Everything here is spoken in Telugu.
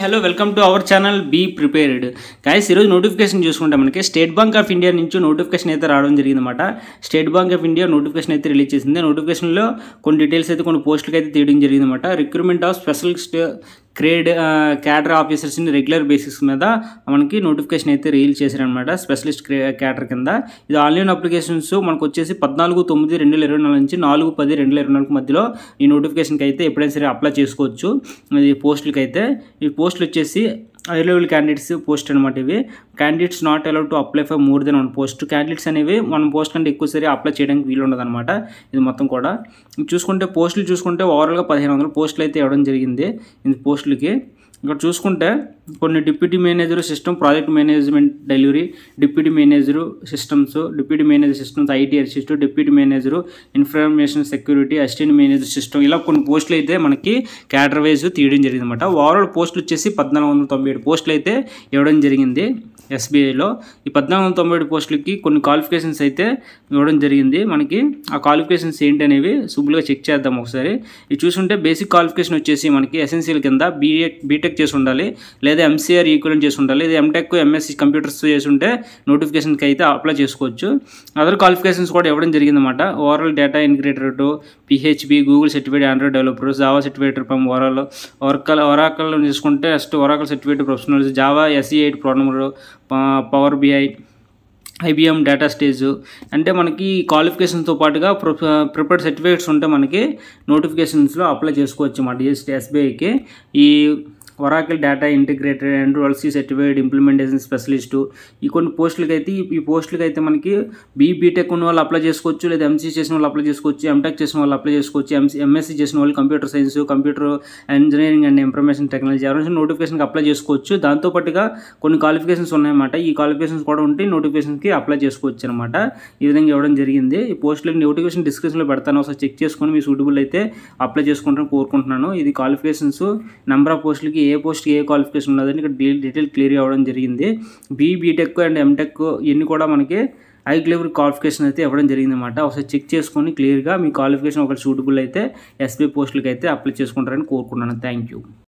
Hello welcome to our channel be prepared guys. ఈరోజు నోటిఫికేషన్ చూసుకుంటే మనకి స్టేట్ బ్యాంక్ ఆఫ్ ఇండియా నుంచి నోటిఫికేషన్ అయితే రావడం జరిగిందన్నమాట. State Bank of India notification అయితే రిలీజ్ చేసింది. నోటిఫికేషన్లో కొన్ని డీటెయిల్స్ అయితే కొన్ని పోస్టులకు అయితే తీయడం జరిగిందన్నమాట. రిక్రూట్మెంట్ ఆఫ్ స్పెషలిస్ట్ క్యాడర్ ఆఫీసర్స్ని రెగ్యులర్ బేసిస్ మీద మనకి నోటిఫికేషన్ అయితే రిలీజ్ చేశారనమాట. స్పెషలిస్ట్ క్యాడర్ కింద ఇది ఆన్లైన్ అప్లికేషన్స్ మనకు వచ్చేసి 14/9/2024 నుంచి 4/10/2024 మధ్యలో ఈ నోటిఫికేషన్కి అయితే ఎప్పుడైనా సరే అప్లై చేసుకోవచ్చు. ఈ పోస్టులకి అయితే ఈ పోస్టులు వచ్చేసి హై లెవెల్ క్యాండిడేట్స్ పోస్ట్ అనమాట. ఇవి candidates not allowed to apply for more than 1 post. Candidates అనేవి 1 పోస్ట్ కంటే ఎక్కువ సరే అప్లై చేయడానికి వీలు ఉండదు అనమాట. ఇది మొత్తం కూడా చూసుకుంటే పోస్టులు చూసుకుంటే ఓవరాల్గా 1500 పోస్టులు అయితే ఇవ్వడం జరిగింది. ఈ పోస్టులకి ఇక్కడ చూసుకుంటే కొన్ని deputy manager system, project management delivery, deputy manager systems, deputy manager systems, IT assistant, deputy manager information security, assistant manager system, ఇలా కొన్ని పోస్టులు అయితే మనకి క్యాడర్ వైజ్ తీయడం జరిగింది అనమాట. ఓవరాల్ పోస్టులు వచ్చేసి 1497 పోస్టులు అయితే ఇవ్వడం జరిగింది ఎస్బీఐలో. ఈ 1497 పోస్టులకి కొన్ని క్వాలిఫికేషన్స్ అయితే ఇవ్వడం జరిగింది. మనకి ఆ క్వాలిఫికేషన్స్ ఏంటి అనేవి సింపుల్గా చెక్ చేద్దాం ఒకసారి. ఇది చూసుకుంటే బేసిక్ క్వాలిఫికేషన్ వచ్చేసి మనకి ఎసెన్షియల్ కింద బీటెక్ చేసి ఉండాలి, లేదా ఎంసీఆర్ ఈక్వలెంట్ చేసి ఉండాలి, లేదా ఎంటెక్ ఎంఎస్సీ కంప్యూటర్స్ చేసి ఉంటే నోటిఫికేషన్కి అయితే అప్లై చేసుకోవచ్చు. అదర్ క్వాలిఫికేషన్స్ కూడా ఇవ్వడం జరిగిందన్నమాట. Overall data integrator, PHB, Google certified Android developer, Java certified from Oracle చూసుకుంటే next Oracle certified professionals, Java SE8 programmer, Power BI, IBM data stage. అంటే మనకి క్వాలిఫికేషన్తో పాటుగా ప్రిపేర్డ్ సర్టిఫికేట్స్ ఉంటే మనకి నోటిఫికేషన్స్లో అప్లై చేసుకోవచ్చు అన్నమాట ఎస్బీఐకి. ఈ Oracle data integrated and LC certified implementation specialist ఈ కొన్ని పోస్టులకి అయితే ఈ పోస్టులకి అయితే మనకి బీటెక్ ఉన్న వాళ్ళు అప్లై చేసుకోవచ్చు, లేదా ఎంసీ చేసిన వాళ్ళు అప్లై చేసుకోవచ్చు, ఎంటెక్ చేసిన వాళ్ళు అప్లై చేసుకోవచ్చు, ఎంఎస్సీ చేసిన వాళ్ళు computer science, computer engineering and information technology ఎవరైనా నోటిఫికేషన్కి అప్లై చేసుకోవచ్చు. దాంతోపాటుగా కొన్ని క్వాలిఫికేషన్స్ ఉన్నాయన్నమాట. ఈ క్వాలిఫికేషన్స్ కూడా ఉంటే నోటిఫికేషన్కి అప్లై చేసుకోవచ్చు అనమాట. ఈ విధంగా ఇవ్వడం జరిగింది. ఈ పోస్టులకి నోటిఫికేషన్ డిస్క్రిప్షన్లో పెడతాను, ఒకసారి చెక్ చేసుకొని మీ సూటబుల్ అయితే అప్లై చేసుకుంటారని కోరుకుంటున్నాను. ఇది క్వాలిఫికేషన్స్, నెంబర్ ఆఫ్ పోస్టులకి ఏ పోస్ట్కి ఏ క్వాలిఫికేషన్ ఉన్నదని ఇక్కడ డీటెయిల్ క్లియర్గా అవ్వడం జరిగింది. బీటెక్ అండ్ ఎంటెక్ ఇవన్నీ కూడా మనకి హై లెవెల్ క్వాలిఫికేషన్ అయితే ఇవ్వడం జరిగింది అనమాట. ఒకసారి చెక్ చేసుకొని క్లియర్గా మీ క్వాలిఫికేషన్ ఒకటి సూటబుల్ అయితే ఎస్బీఐ పోస్టులకి అయితే అప్లై చేసుకుంటారని కోరుకుంటున్నాను. Thank you.